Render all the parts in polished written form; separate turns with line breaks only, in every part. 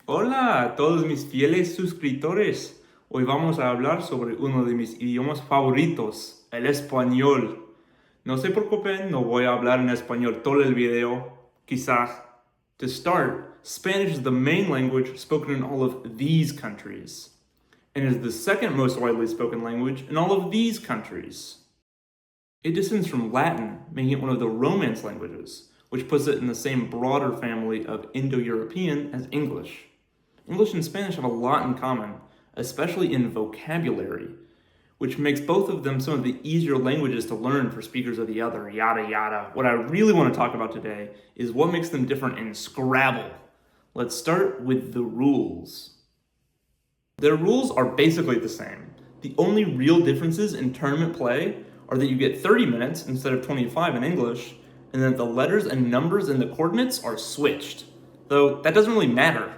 Hola a todos mis fieles suscriptores. Hoy vamos a hablar sobre uno de mis idiomas favoritos, el español. No se preocupen, no voy a hablar en español todo el video, quizás. To start, Spanish is the main language spoken in all of these countries, and is the second most widely spoken language in all of these countries. It descends from Latin, making it one of the Romance languages, which puts it in the same broader family of Indo-European as English. English and Spanish have a lot in common, especially in vocabulary, which makes both of them some of the easier languages to learn for speakers of the other, yada yada. What I really want to talk about today is what makes them different in Scrabble. Let's start with the rules. Their rules are basically the same. The only real differences in tournament play are that you get 30 minutes instead of 25 in English, and that the letters and numbers in the coordinates are switched. Though that doesn't really matter.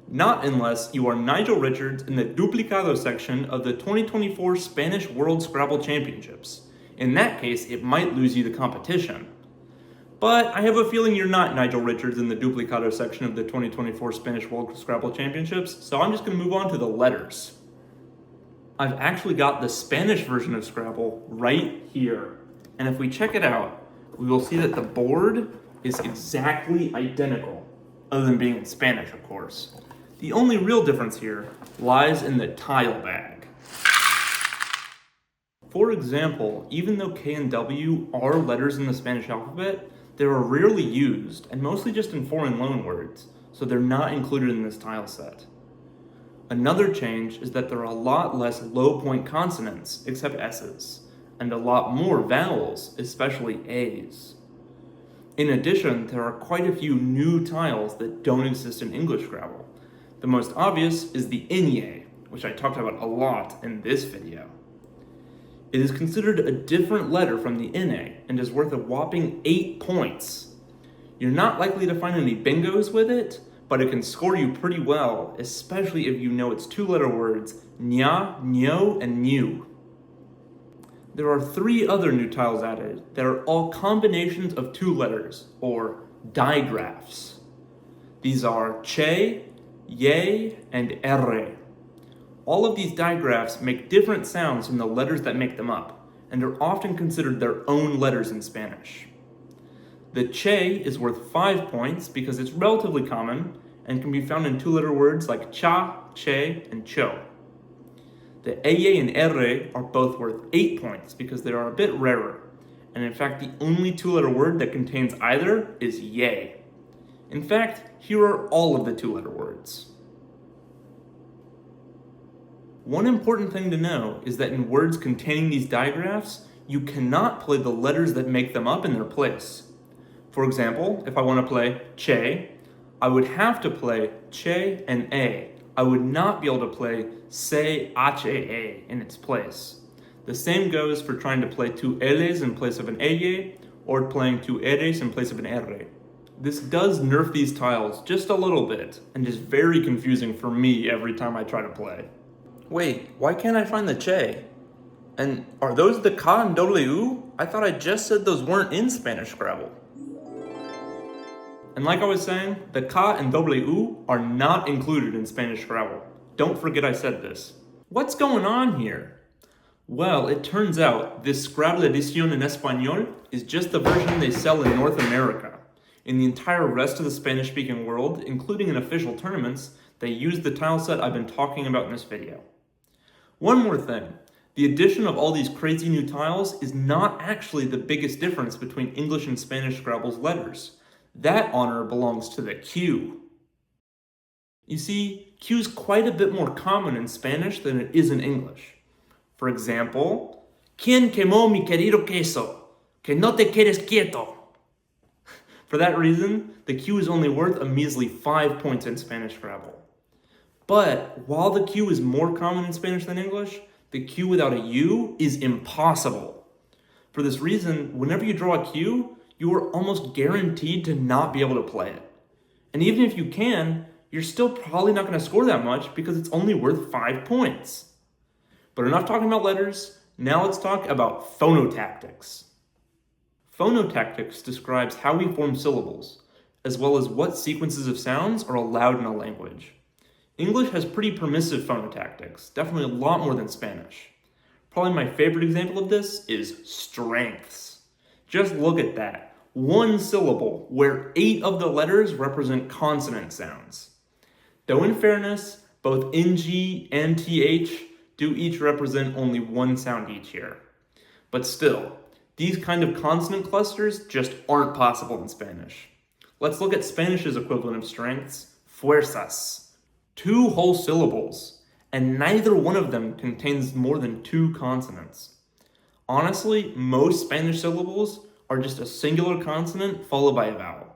Not unless you are Nigel Richards in the Duplicado section of the 2024 Spanish World Scrabble Championships. In that case, it might lose you the competition. But I have a feeling you're not Nigel Richards in the Duplicado section of the 2024 Spanish World Scrabble Championships, so I'm just going to move on to the letters. I've actually got the Spanish version of Scrabble right here. And if we check it out, we will see that the board is exactly identical, other than being in Spanish, of course. The only real difference here lies in the tile bag. For example, even though K and W are letters in the Spanish alphabet, they are rarely used and mostly just in foreign loanwords, so they're not included in this tile set. Another change is that there are a lot less low point consonants, except S's, and a lot more vowels, especially A's. In addition, there are quite a few new tiles that don't exist in English Scrabble. The most obvious is the ñ, which I talked about a lot in this video. It is considered a different letter from the ñ and is worth a whopping 8 points. You're not likely to find any bingos with it, but it can score you pretty well, especially if you know its two-letter words ña, ño, and ñu. There are 3 other new tiles added that are all combinations of 2 letters, or digraphs. These are che, ye, and erre. All of these digraphs make different sounds from the letters that make them up, and are often considered their own letters in Spanish. The che is worth 5 points because it's relatively common and can be found in 2-letter words like cha, che, and cho. The eye and erre are both worth 8 points because they are a bit rarer, and in fact the only 2-letter word that contains either is ye. In fact, here are all of the 2-letter words. One important thing to know is that in words containing these digraphs, you cannot play the letters that make them up in their place. For example, if I want to play che, I would have to play che and a. I would not be able to play se, ha in its place. The same goes for trying to play 2 L's in place of an eye, or playing 2 R's in place of an R. This does nerf these tiles just a little bit, and is very confusing for me every time I try to play. Wait, why can't I find the che? And are those the ka and w? I thought I just said those weren't in Spanish Scrabble. And like I was saying, the ka and w are not included in Spanish Scrabble. Don't forget I said this. What's going on here? Well, it turns out this Scrabble Edición en Español is just the version they sell in North America. In the entire rest of the Spanish-speaking world, including in official tournaments, they use the tile set I've been talking about in this video. One more thing. The addition of all these crazy new tiles is not actually the biggest difference between English and Spanish Scrabble's letters. That honor belongs to the Q. You see, Q is quite a bit more common in Spanish than it is in English. For example, ¿Quién quemó mi querido queso? Que no te quedes quieto. For that reason, the Q is only worth a measly 5 points in Spanish Scrabble. But while the Q is more common in Spanish than English, the Q without a U is impossible. For this reason, whenever you draw a Q, you are almost guaranteed to not be able to play it. And even if you can, you're still probably not going to score that much because it's only worth 5 points. But enough talking about letters, now let's talk about phonotactics. Phonotactics describes how we form syllables, as well as what sequences of sounds are allowed in a language. English has pretty permissive phonotactics, definitely a lot more than Spanish. Probably my favorite example of this is strengths. Just look at that. One syllable where 8 of the letters represent consonant sounds. Though in fairness, both NG and TH do each represent only one sound each here. But still, these kind of consonant clusters just aren't possible in Spanish. Let's look at Spanish's equivalent of strengths, fuerzas. 2 whole syllables, and neither one of them contains more than 2 consonants. Honestly, most Spanish syllables are just a singular consonant followed by a vowel.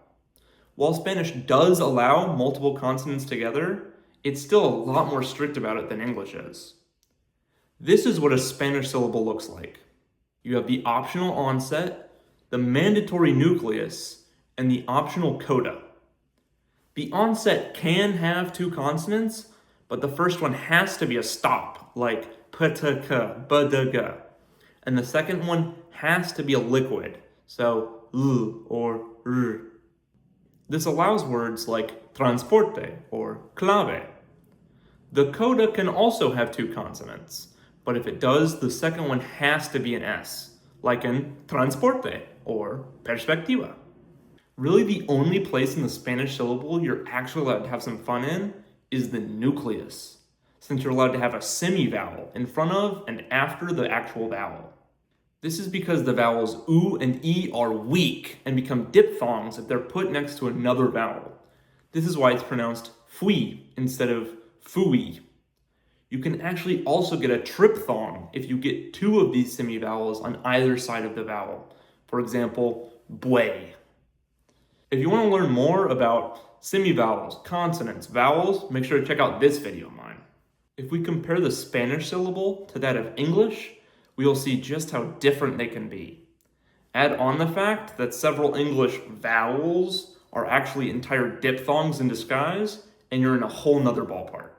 While Spanish does allow multiple consonants together, it's still a lot more strict about it than English is. This is what a Spanish syllable looks like. You have the optional onset, the mandatory nucleus, and the optional coda. The onset can have 2 consonants, but the first one has to be a stop, like ptk, bdg. And the second one has to be a liquid, so l or r. This allows words like transporte or clave. The coda can also have 2 consonants, but if it does, the second one has to be an S, like in transporte or perspectiva. Really, the only place in the Spanish syllable you're actually allowed to have some fun in is the nucleus, since you're allowed to have a semivowel in front of and after the actual vowel. This is because the vowels oo and e are weak and become diphthongs if they're put next to another vowel. This is why it's pronounced fui instead of fui. You can actually also get a triphthong if you get 2 of these semivowels on either side of the vowel. For example, bue. If you want to learn more about semivowels, consonants, vowels, make sure to check out this video of mine. If we compare the Spanish syllable to that of English, we will see just how different they can be. Add on the fact that several English vowels are actually entire diphthongs in disguise, and you're in a whole nother ballpark.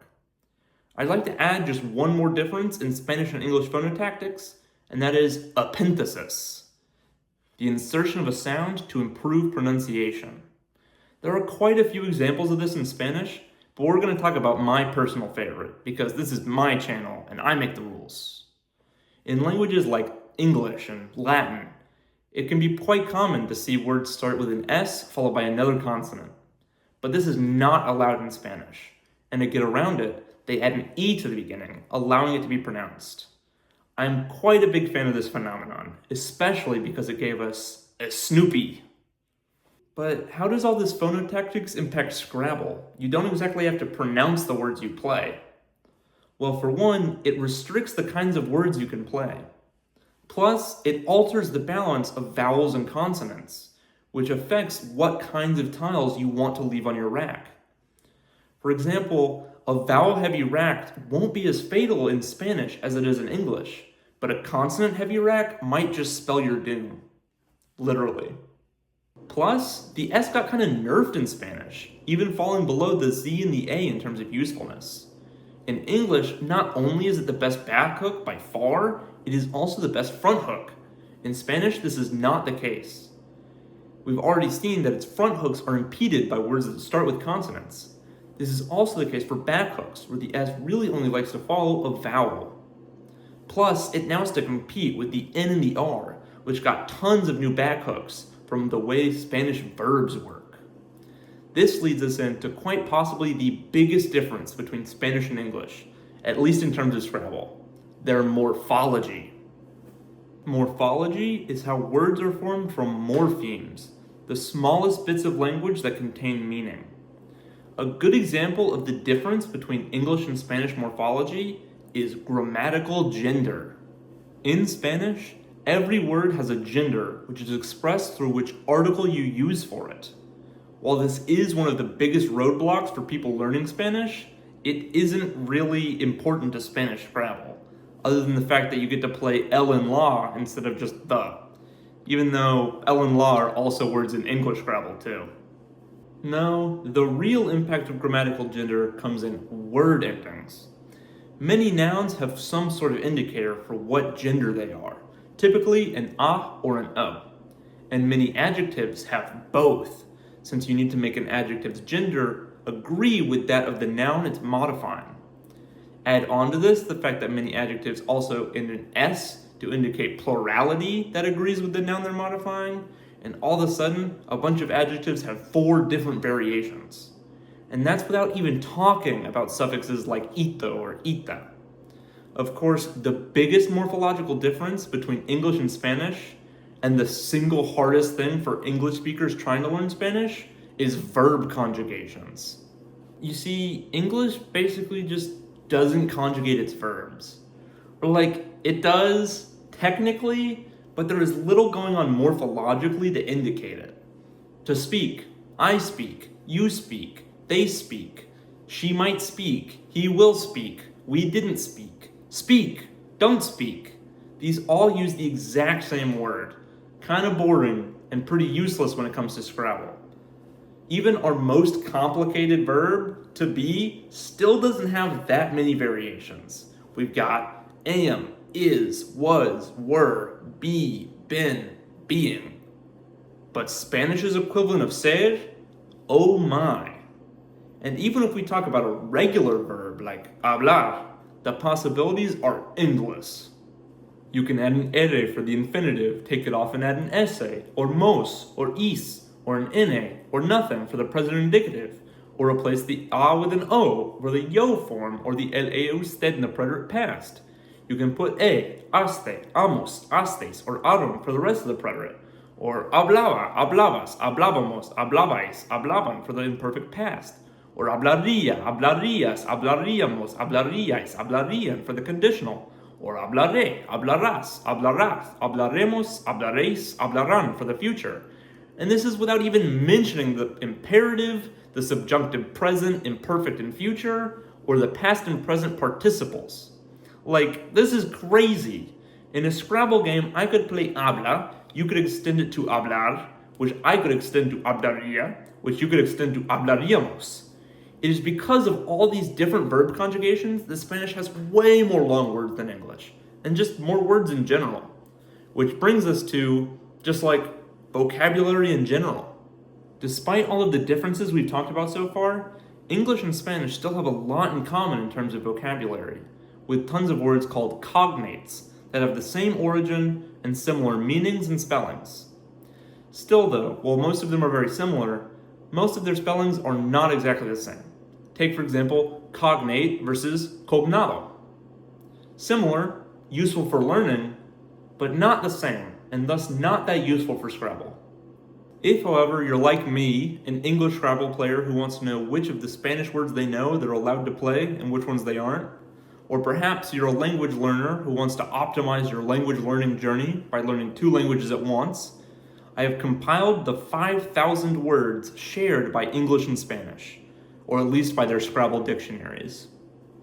I'd like to add just one more difference in Spanish and English phonotactics, and that is epenthesis, the insertion of a sound to improve pronunciation. There are quite a few examples of this in Spanish, but we're going to talk about my personal favorite, because this is my channel and I make the rules. In languages like English and Latin, it can be quite common to see words start with an S followed by another consonant. But this is not allowed in Spanish, and to get around it, they add an E to the beginning, allowing it to be pronounced. I'm quite a big fan of this phenomenon, especially because it gave us a Snoopy. But how does all this phonotactics impact Scrabble? You don't exactly have to pronounce the words you play. Well, for one, it restricts the kinds of words you can play. Plus, it alters the balance of vowels and consonants, which affects what kinds of tiles you want to leave on your rack. For example, a vowel-heavy rack won't be as fatal in Spanish as it is in English, but a consonant-heavy rack might just spell your doom. Literally. Plus, the S got kind of nerfed in Spanish, even falling below the Z and the A in terms of usefulness. In English, not only is it the best back hook by far, it is also the best front hook. In Spanish, this is not the case. We've already seen that its front hooks are impeded by words that start with consonants. This is also the case for back hooks, where the S really only likes to follow a vowel. Plus, it now has to compete with the N and the R, which got tons of new back hooks from the way Spanish verbs work. This leads us into quite possibly the biggest difference between Spanish and English, at least in terms of Scrabble: their morphology. Morphology is how words are formed from morphemes, the smallest bits of language that contain meaning. A good example of the difference between English and Spanish morphology is grammatical gender. In Spanish, every word has a gender, which is expressed through which article you use for it. While this is one of the biggest roadblocks for people learning Spanish, it isn't really important to Spanish Scrabble, other than the fact that you get to play el and la instead of just the, even though el and la are also words in English Scrabble too. No, the real impact of grammatical gender comes in word endings. Many nouns have some sort of indicator for what gender they are, typically an a or an o, and many adjectives have both, since you need to make an adjective's gender agree with that of the noun it's modifying. Add on to this the fact that many adjectives also end in S to indicate plurality that agrees with the noun they're modifying, and all of a sudden, a bunch of adjectives have 4 different variations. And that's without even talking about suffixes like ito or ita. Of course, the biggest morphological difference between English and Spanish, and the single hardest thing for English speakers trying to learn Spanish, is verb conjugations. You see, English basically just doesn't conjugate its verbs. Or like, it does, technically, but there is little going on morphologically to indicate it. To speak, I speak, you speak, they speak, she might speak, he will speak, we didn't speak, don't speak. These all use the exact same word. Kind of boring and pretty useless when it comes to Scrabble. Even our most complicated verb, to be, still doesn't have that many variations. We've got am, is, was, were, be, been, being. But Spanish's equivalent of ser, oh my. And even if we talk about a regular verb like hablar, the possibilities are endless. You can add an ere for the infinitive, take it off and add an esse, or mos, or is, or an ine, or nothing for the present indicative, or replace the a with an o for the yo form, or the el usted in the preterite past. You can put aste, amos, astes, or arum for the rest of the preterite, or hablaba, hablabas, hablábamos, hablabais, hablaban for the imperfect past, or hablaría, hablarías, hablaríamos, hablaríais, hablarían for the conditional, or hablaré, hablarás, hablarás, hablaremos, hablaréis, hablarán for the future. And this is without even mentioning the imperative, the subjunctive present, imperfect, and future, or the past and present participles. Like, this is crazy. In a Scrabble game, I could play habla, you could extend it to hablar, which I could extend to hablaría, which you could extend to hablaríamos. It is because of all these different verb conjugations that Spanish has way more long words than English, and just more words in general. Which brings us to just like vocabulary in general. Despite all of the differences we've talked about so far, English and Spanish still have a lot in common in terms of vocabulary, with tons of words called cognates that have the same origin and similar meanings and spellings. Still though, while most of them are very similar, most of their spellings are not exactly the same. Take for example, cognate versus cognado. Similar, useful for learning, but not the same, and thus not that useful for Scrabble. If, however, you're like me, an English Scrabble player who wants to know which of the Spanish words they know they're allowed to play and which ones they aren't, or perhaps you're a language learner who wants to optimize your language learning journey by learning 2 languages at once, I have compiled the 5,000 words shared by English and Spanish, or at least by their Scrabble dictionaries.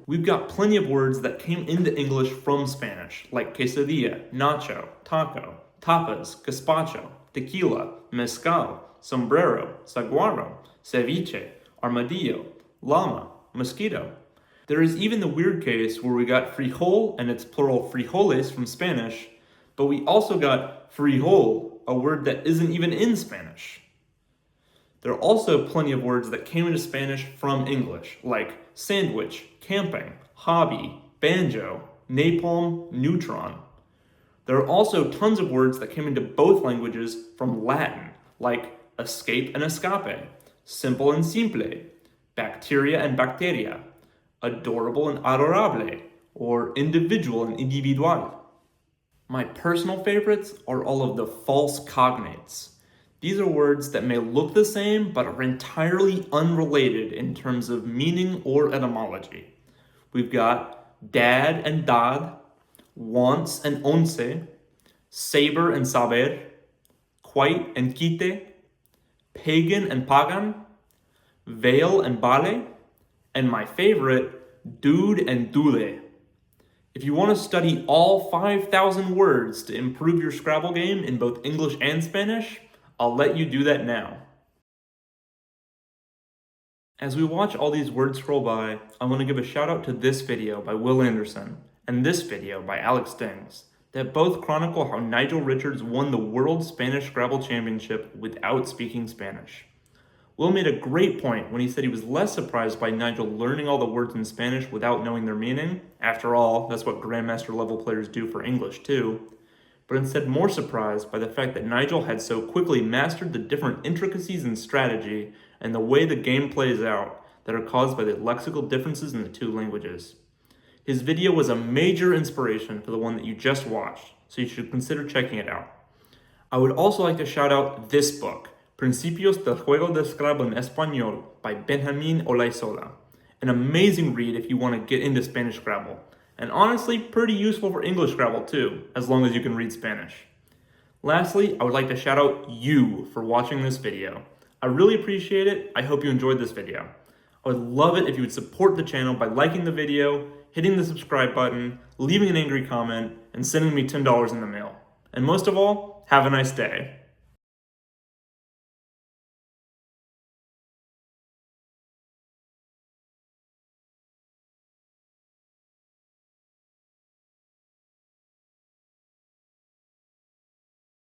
We've got plenty of words that came into English from Spanish, like quesadilla, nacho, taco, tapas, gazpacho, tequila, mezcal, sombrero, saguaro, ceviche, armadillo, llama, mosquito. There is even the weird case where we got frijol and its plural frijoles from Spanish, but we also got frijol, a word that isn't even in Spanish. There are also plenty of words that came into Spanish from English, like sandwich, camping, hobby, banjo, napalm, neutron. There are also tons of words that came into both languages from Latin, like escape and escape, simple and simple, bacteria and bacteria, adorable and adorable, or individual and individual. My personal favorites are all of the false cognates. These are words that may look the same but are entirely unrelated in terms of meaning or etymology. We've got dad and dad, once and once, saber and saber, quite and quite, pagan and pagan, veil and vale, and my favorite, dude and dule. If you want to study all 5,000 words to improve your Scrabble game in both English and Spanish, I'll let you do that now. As we watch all these words scroll by, I want to give a shout out to this video by Will Anderson and this video by Alex Dings that both chronicle how Nigel Richards won the World Spanish Scrabble Championship without speaking Spanish. Will made a great point when he said he was less surprised by Nigel learning all the words in Spanish without knowing their meaning. After all, that's what Grandmaster level players do for English too. But instead more surprised by the fact that Nigel had so quickly mastered the different intricacies in strategy and the way the game plays out that are caused by the lexical differences in the two languages. His video was a major inspiration for the one that you just watched, so you should consider checking it out. I would also like to shout out this book, Principios del Juego de Scrabble en Español by Benjamín Olaizola. An amazing read if you want to get into Spanish Scrabble, and honestly pretty useful for English Scrabble too, as long as you can read Spanish. Lastly, I would like to shout out you for watching this video. I really appreciate it. I hope you enjoyed this video. I would love it if you would support the channel by liking the video, hitting the subscribe button, leaving an angry comment, and sending me $10 in the mail. And most of all, have a nice day.